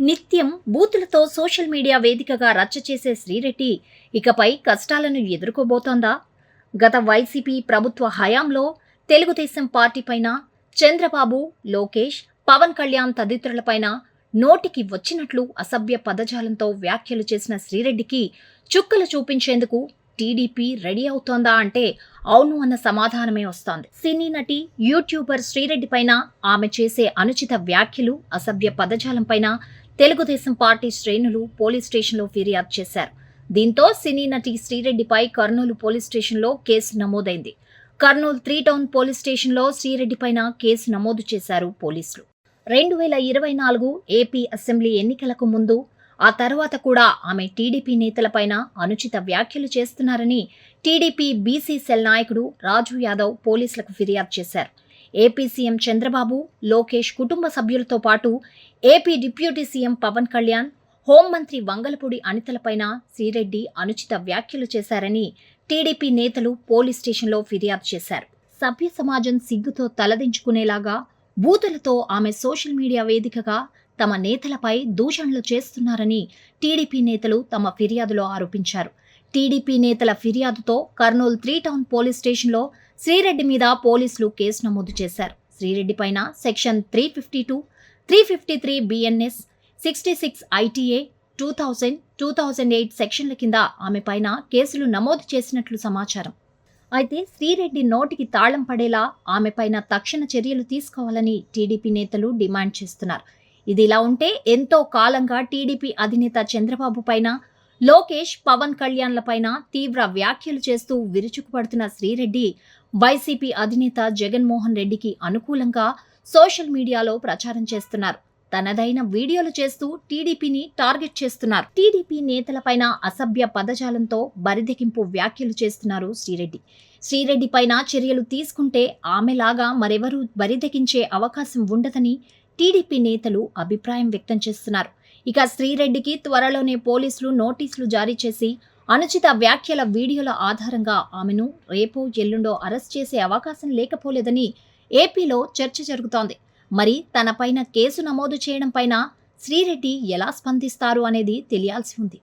నిత్యం బూతులతో social media వేదికగా రచ్చ చేసే శ్రీరెడ్డి ఇకపై కష్టాలను ఎదుర్కోబోతోందా? గత వైసీపీ ప్రభుత్వ హయాంలో తెలుగుదేశం పార్టీపైన చంద్రబాబు, లోకేష్, పవన్ కళ్యాణ్ తదితరులపైన నోటికి వచ్చినట్లు అసభ్య పదజాలంతో వ్యాఖ్యలు చేసిన శ్రీరెడ్డికి చుక్కలు చూపించేందుకు టీడీపీ రెడీ అవుతోందా అంటే అవును అన్న సమాధానమే వస్తోంది. సినీ నటి, యూట్యూబర్ శ్రీరెడ్డి పైన ఆమె చేసే అనుచిత వ్యాఖ్యలు, అసభ్య పదజాలం పైన తెలుగుదేశం పార్టీ శ్రేణులు పోలీస్ స్టేషన్లో ఫిర్యాదు చేశారు. దీంతో సినీ నటి శ్రీరెడ్డిపై కర్నూలు పోలీస్ స్టేషన్లో కేసు నమోదైంది. కర్నూలు 3 టౌన్ పోలీస్ స్టేషన్లో శ్రీరెడ్డిపైన కేసు నమోదు చేశారు పోలీసులు. 2024 ఏపీ అసెంబ్లీ ఎన్నికలకు ముందు, ఆ తర్వాత కూడా ఆమె టీడీపీ నేతలపైన అనుచిత వ్యాఖ్యలు చేస్తున్నారని టీడీపీ బీసీ సెల్ నాయకుడు రాజు యాదవ్ పోలీసులకు ఫిర్యాదు చేశారు. ఏపీ సీఎం చంద్రబాబు, లోకేష్ కుటుంబ సభ్యులతో పాటు AP deputy CM Pawan Kalyan, హోంమంత్రి వంగలపూడి అనితలపైన శ్రీరెడ్డి అనుచిత వ్యాఖ్యలు చేశారని టీడీపీ నేతలు పోలీస్ స్టేషన్లో ఫిర్యాదు చేశారు. సభ్య సమాజం సిగ్గుతో తలదించుకునేలాగా బూతులతో ఆమె సోషల్ మీడియా వేదికగా తమ నేతలపై దూషణలు చేస్తున్నారని టీడీపీ నేతలు తమ ఫిర్యాదులో ఆరోపించారు. టీడీపీ నేతల ఫిర్యాదుతో కర్నూలు 3 టౌన్ పోలీస్ స్టేషన్లో శ్రీరెడ్డి మీద పోలీసులు కేసు నమోదు చేశారు. శ్రీరెడ్డి పైన సెక్షన్ 352, 353 బిఎన్ఎస్, 66 ఐటీఏ, 2000, 2008 సెక్షన్ల కింద ఆమె పైన కేసులు నమోదు చేసినట్లు సమాచారం. అయితే శ్రీరెడ్డి నోటికి తాళం పడేలా ఆమె పైన తక్షణ చర్యలు తీసుకోవాలని టీడీపీ నేతలు డిమాండ్ చేస్తున్నారు. ఇదిలా ఉంటే ఎంతో కాలంగా టీడీపీ అధినేత చంద్రబాబు పైన, లోకేష్, పవన్ కళ్యాణ్లపైన తీవ్ర వ్యాఖ్యలు చేస్తూ విరుచుకుపడుతున్న శ్రీరెడ్డి వైసీపీ అధినేత జగన్మోహన్ రెడ్డికి అనుకూలంగా సోషల్ మీడియాలో ప్రచారం చేస్తున్నారు. తనదైన వీడియోలు చేస్తూ టీడీపీని టార్గెట్ చేస్తున్నారు. టీడీపీ నేతలపైన అసభ్య పదజాలంతో బరిదెకింపు వ్యాఖ్యలు చేస్తున్నారు శ్రీరెడ్డి. శ్రీరెడ్డి పైన చర్యలు తీసుకుంటే ఆమెలాగా మరెవరూ బరిదెకించే అవకాశం ఉండదని టీడీపీ నేతలు అభిప్రాయం వ్యక్తం చేస్తున్నారు. ఇక శ్రీరెడ్డికి త్వరలోనే పోలీసులు నోటీసులు జారీ చేసి అనుచిత వ్యాఖ్యల వీడియోల ఆధారంగా ఆమెను రేపో ఎల్లుండో అరెస్ట్ చేసే అవకాశం లేకపోలేదని ఏపీలో చర్చ జరుగుతోంది. మరి తనపైన కేసు నమోదు చేయడం పైన శ్రీరెడ్డి ఎలా స్పందిస్తారు అనేది తెలియాల్సి ఉంది.